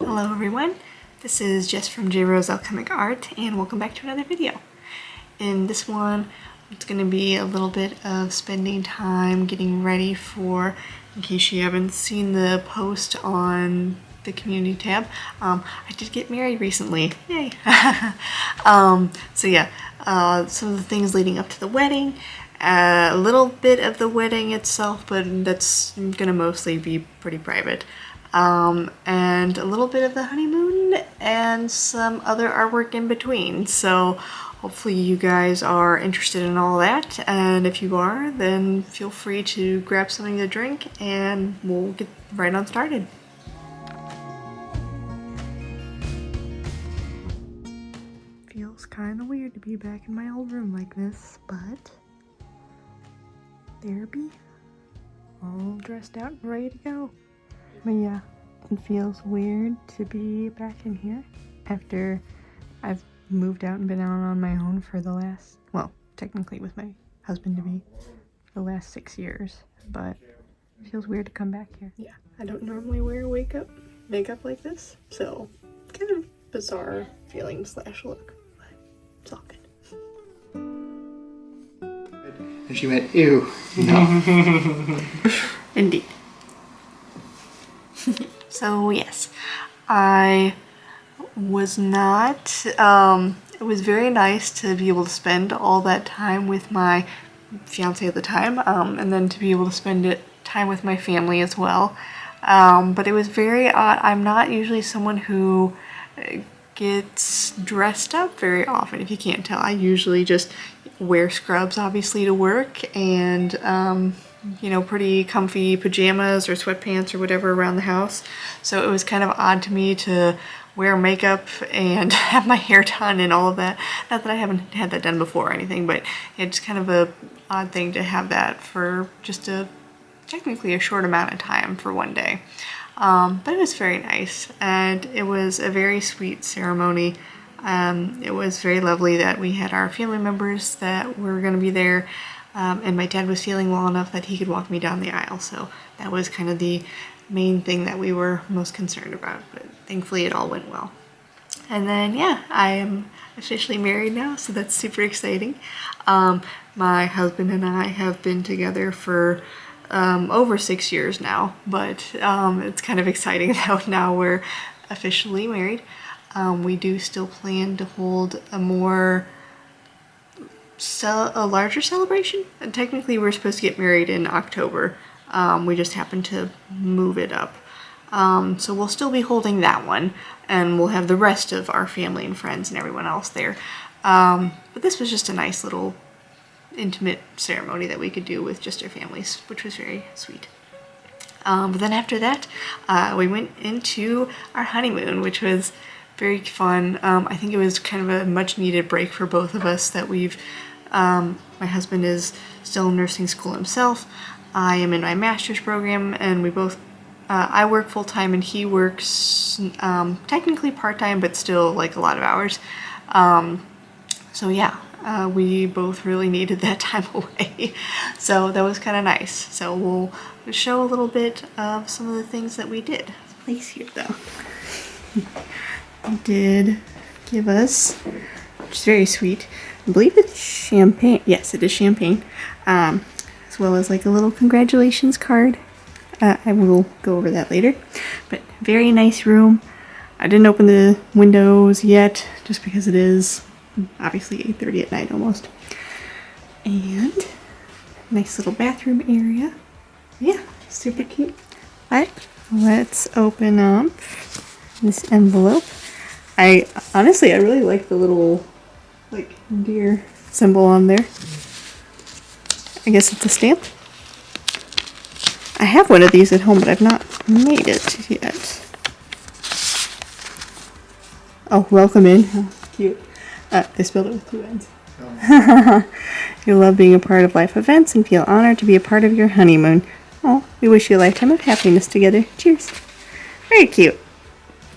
Hello everyone, this is Jess from J Rose Alchemic Art and welcome back to another video. In this one, it's going to be a little bit of spending time getting ready for, in case you haven't seen the post on the community tab, I did get married recently, yay! So yeah, some of the things leading up to the wedding, a little bit of the wedding itself, but that's gonna mostly be pretty private. And a little bit of the honeymoon and some other artwork in between. So hopefully you guys are interested in all that, and if you are, then feel free to grab something to drink and we'll get right on started. Feels kind of weird to be back in my old room like this, but there be, all dressed out and ready to go. But yeah, it feels weird to be back in here after I've moved out and been out on my own for the last, well, technically with my husband-to-be, the last 6 years, but it feels weird to come back here. Yeah, I don't normally wear makeup like this, so kind of bizarre feeling slash look, but it's all good. And she went, ew, no. Indeed. So yes, I was not, it was very nice to be able to spend all that time with my fiance at the time, and then to be able to spend time with my family as well. But it was very odd. I'm not usually someone who gets dressed up very often, if you can't tell. I usually just wear scrubs, obviously, to work, and you know, pretty comfy pajamas or sweatpants or whatever around the house. So it was kind of odd to me to wear makeup and have my hair done and all of that. Not that I haven't had that done before or anything, but it's kind of a odd thing to have that for just technically a short amount of time for one day. But it was very nice, and it was a very sweet ceremony. It was very lovely that we had our family members that were going to be there. And my dad was feeling well enough that he could walk me down the aisle, so that was kind of the main thing that we were most concerned about, but thankfully it all went well. And then yeah, I am officially married now, so that's super exciting. My husband and I have been together for over 6 years now, but it's kind of exciting that now we're officially married. We do still plan to hold a larger celebration. And technically we're supposed to get married in October. We just happened to move it up. So we'll still be holding that one, and we'll have the rest of our family and friends and everyone else there. But this was just a nice little intimate ceremony that we could do with just our families, which was very sweet. But then after that, we went into our honeymoon, which was very fun. I think it was kind of a much needed break for both of us that my husband is still in nursing school himself. I am in my master's program, and we both, I work full-time and he works technically part-time, but still like a lot of hours. So yeah, we both really needed that time away. So that was kind of nice. So we'll show a little bit of some of the things that we did. Place here though. He did give us, which is very sweet, I believe it's champagne. Yes, it is champagne. As well as like a little congratulations card. I will go over that later. But very nice room. I didn't open the windows yet, just because it is obviously 8:30 at night almost. And nice little bathroom area. Yeah, super cute. Alright, let's open up this envelope. I really like the little like deer symbol on there. I guess it's a stamp. I have one of these at home, but I've not made it yet. Oh, welcome in. How cute. They spelled it with 2 N's. Oh. You love being a part of life events and feel honored to be a part of your honeymoon. Oh, we wish you a lifetime of happiness together. Cheers. Very cute.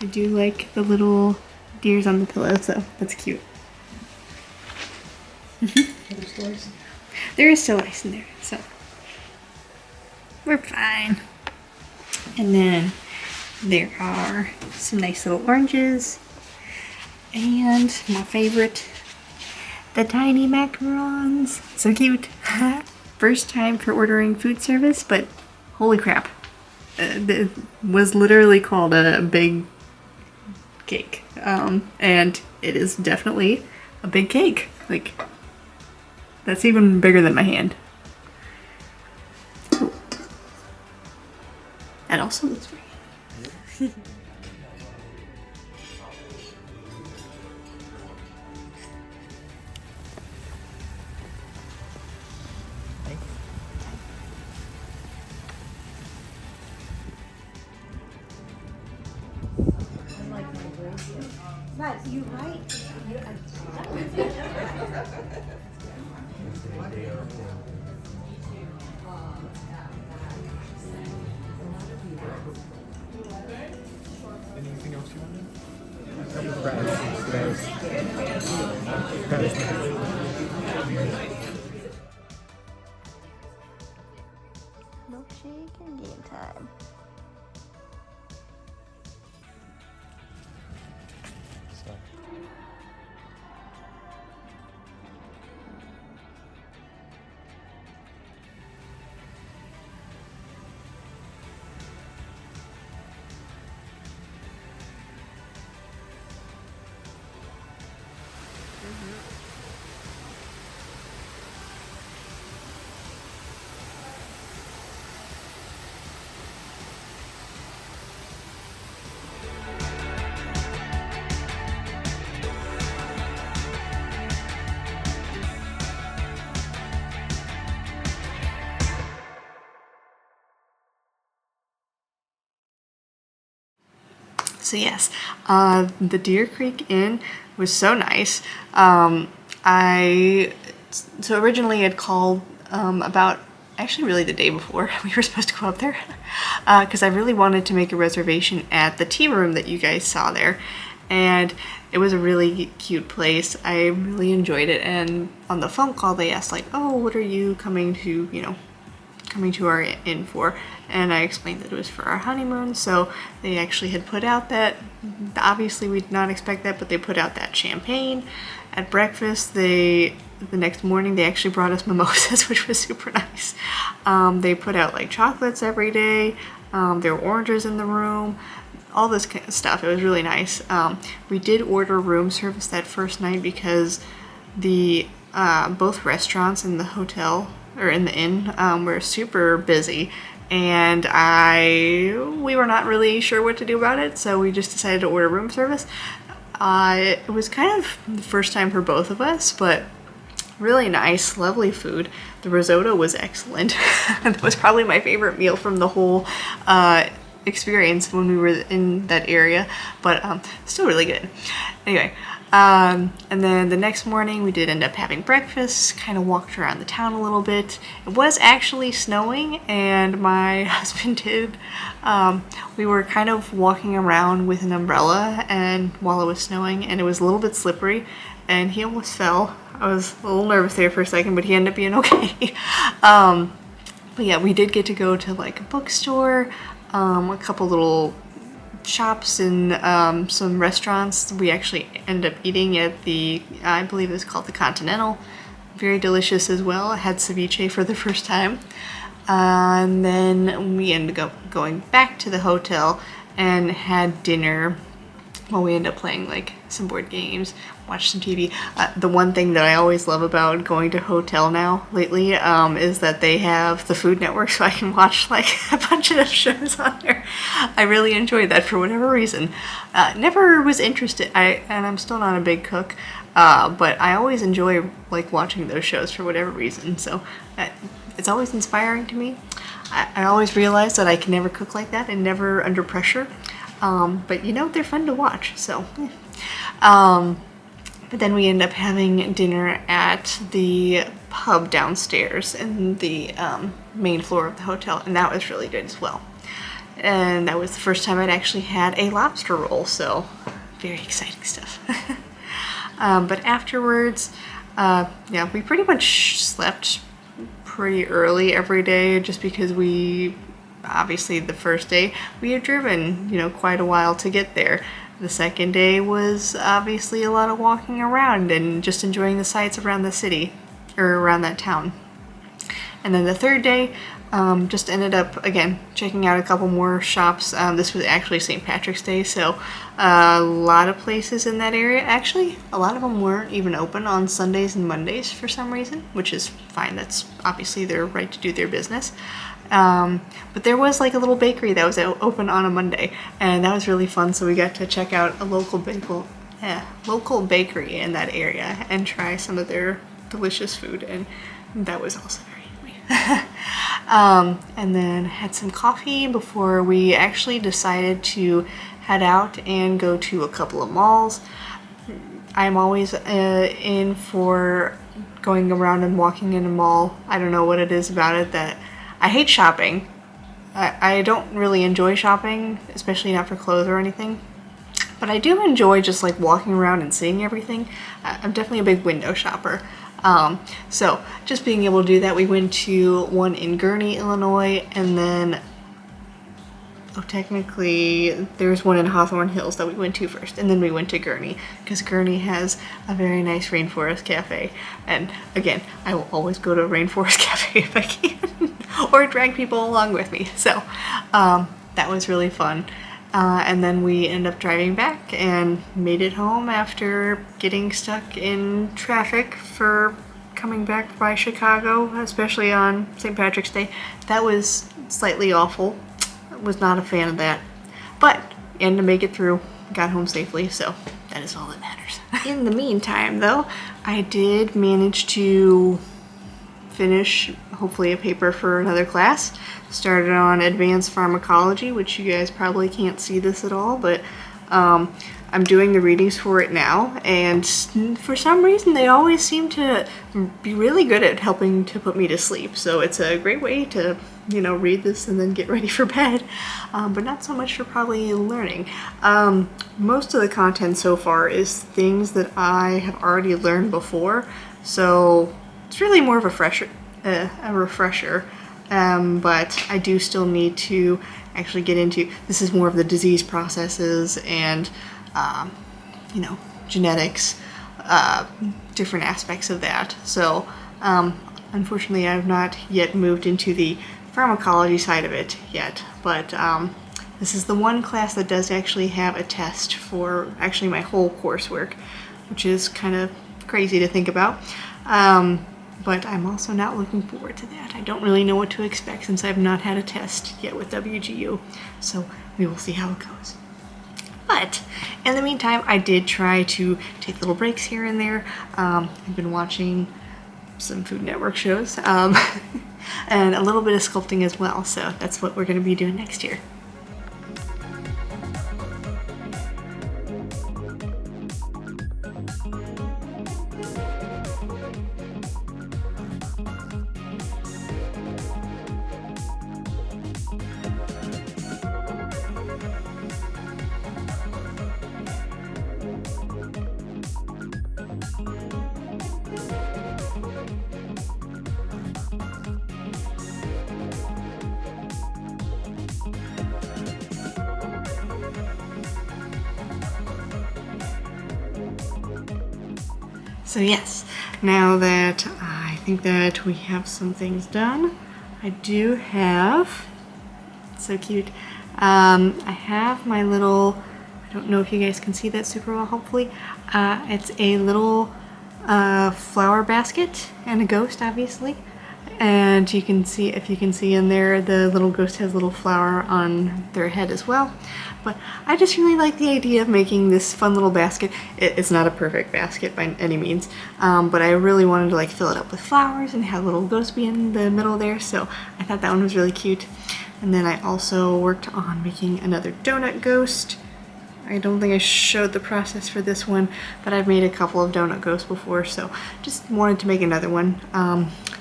I do like the little deers on the pillow, so that's cute. There is still ice in there, so we're fine. And then There are some nice little oranges. And my favorite, the tiny macarons. So cute. First time for ordering food service, but holy crap. It was literally called a big cake. And it is definitely a big cake. Like, that's even bigger than my hand. Ooh. That also looks very good. But you're right. Anything else you want? Milkshake and game time. So yes, the Deer Creek Inn was so nice. So originally I'd called about, actually really the day before we were supposed to go up there, because I really wanted to make a reservation at the tea room that you guys saw there. And it was a really cute place. I really enjoyed it. And on the phone call they asked like, oh, what are you coming to, coming to our inn for? And I explained that it was for our honeymoon. So they actually had put out that, obviously we did not expect that, but they put out that champagne at breakfast. The next morning they actually brought us mimosas, which was super nice. They put out like chocolates every day. There were oranges in the room, all this kind of stuff. It was really nice. We did order room service that first night because the both restaurants in the hotel or in the inn were super busy, and we were not really sure what to do about it, so we just decided to order room service. It was kind of the first time for both of us, but really nice, lovely food. The risotto was excellent. That was probably my favorite meal from the whole experience when we were in that area, but still really good. Anyway, and then the next morning we did end up having breakfast, kind of walked around the town a little bit. It was actually snowing, and my husband did, we were kind of walking around with an umbrella and while it was snowing, and it was a little bit slippery, and he almost fell. I was a little nervous there for a second, but he ended up being okay. But yeah, we did get to go to like a bookstore, a couple little shops and some restaurants. We actually ended up eating at the, I believe it was called the Continental. Very delicious as well. I had ceviche for the first time. And then we ended up going back to the hotel and had dinner. Well, we ended up playing like some board games, watched some TV. The one thing that I always love about going to hotel now lately is that they have the Food Network, so I can watch like a bunch of shows on there. I really enjoy that for whatever reason. Never was interested, and I'm still not a big cook, but I always enjoy like watching those shows for whatever reason. So it's always inspiring to me. I always realize that I can never cook like that and never under pressure. But they're fun to watch, so. But then we end up having dinner at the pub downstairs in the main floor of the hotel, and that was really good as well. And that was the first time I'd actually had a lobster roll, so very exciting stuff. But afterwards, yeah, we pretty much slept pretty early every day just because we obviously the first day we had driven, quite a while to get there. The second day was obviously a lot of walking around and just enjoying the sights around the city, or around that town. And then the third day, just ended up, again, checking out a couple more shops. This was actually St. Patrick's Day, so a lot of places in that area. Actually, a lot of them weren't even open on Sundays and Mondays for some reason, which is fine. That's obviously their right to do their business. But there was like a little bakery that was open on a Monday, and that was really fun. So we got to check out a local bakery in that area and try some of their delicious food, and that was also very yummy. And then had some coffee before we actually decided to head out and go to a couple of malls. I'm always in for going around and walking in a mall. I don't know what it is about it that I hate shopping. I don't really enjoy shopping, especially not for clothes or anything. But I do enjoy just like walking around and seeing everything. I'm definitely a big window shopper. So just being able to do that, we went to one in Gurnee, Illinois, and then technically there's one in Hawthorne Hills that we went to first, and then we went to Gurnee because Gurnee has a very nice rainforest cafe. And again, I will always go to a rainforest cafe if I can, or drag people along with me. So that was really fun. And then we ended up driving back and made it home after getting stuck in traffic for coming back by Chicago, especially on St. Patrick's Day. That was slightly awful. Was not a fan of that. But ended to make it through, got home safely, so that is all that matters. In the meantime, though, I did manage to finish, hopefully, a paper for another class. Started on advanced pharmacology, which you guys probably can't see this at all, but I'm doing the readings for it now, and for some reason they always seem to be really good at helping to put me to sleep. So it's a great way to, read this and then get ready for bed, but not so much for probably learning. Most of the content so far is things that I have already learned before, so it's really more of a refresher. But I do still need to actually get into, this is more of the disease processes and, genetics, different aspects of that. So, unfortunately, I've not yet moved into the pharmacology side of it yet, but this is the one class that does actually have a test for actually my whole coursework, which is kind of crazy to think about. But I'm also not looking forward to that. I don't really know what to expect since I've not had a test yet with WGU, so we will see how it goes. But in the meantime, I did try to take little breaks here and there. I've been watching some Food Network shows and a little bit of sculpting as well, so that's what we're going to be doing next year. So yes, now that I think that we have some things done, I do have, so cute, I have my little, I don't know if you guys can see that super well, hopefully, it's a little flower basket and a ghost, obviously, and you can see, if you can see in there, the little ghost has a little flower on their head as well. But I just really like the idea of making this fun little basket. It's not a perfect basket by any means, but I really wanted to fill it up with flowers and have a little ghost be in the middle there, so I thought that one was really cute. And then I also worked on making another donut ghost. I don't think I showed the process for this one, but I've made a couple of donut ghosts before, so just wanted to make another one.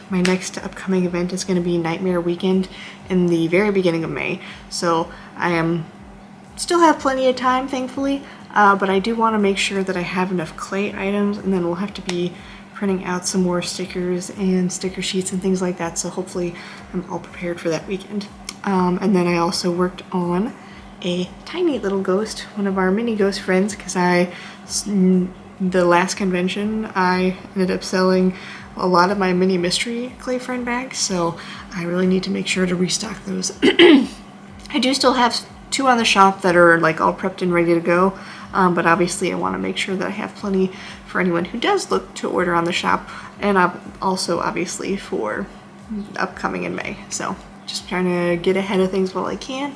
My next upcoming event is going to be Nightmare Weekend in the very beginning of May, so I still have plenty of time, thankfully, but I do want to make sure that I have enough clay items, and then we'll have to be printing out some more stickers and sticker sheets and things like that, so hopefully I'm all prepared for that weekend. And then I also worked on a tiny little ghost, one of our mini ghost friends, because the last convention I ended up selling a lot of my mini mystery clay friend bags, so I really need to make sure to restock those. I do still have 2 on the shop that are like all prepped and ready to go, but obviously I want to make sure that I have plenty for anyone who does look to order on the shop, and also obviously for upcoming in May. So just trying to get ahead of things while I can,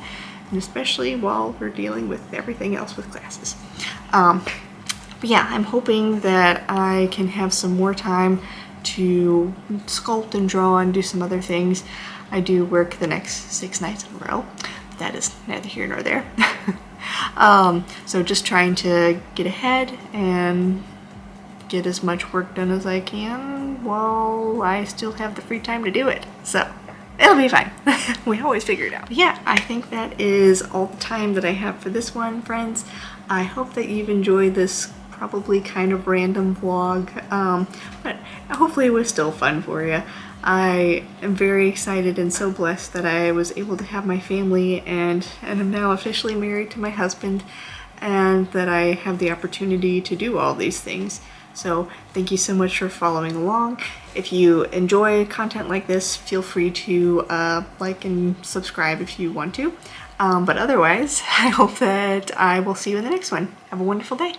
and especially while we're dealing with everything else with classes. But yeah, I'm hoping that I can have some more time to sculpt and draw and do some other things. I do work the next 6 nights in a row, but that is neither here nor there. So just trying to get ahead and get as much work done as I can while I still have the free time to do it. So it'll be fine. We always figure it out. Yeah, I think that is all the time that I have for this one, friends. I hope that you've enjoyed this probably kind of random vlog, but hopefully it was still fun for you. I am very excited and so blessed that I was able to have my family and am now officially married to my husband, and that I have the opportunity to do all these things. So thank you so much for following along. If you enjoy content like this, feel free to like and subscribe if you want to. But otherwise, I hope that I will see you in the next one. Have a wonderful day.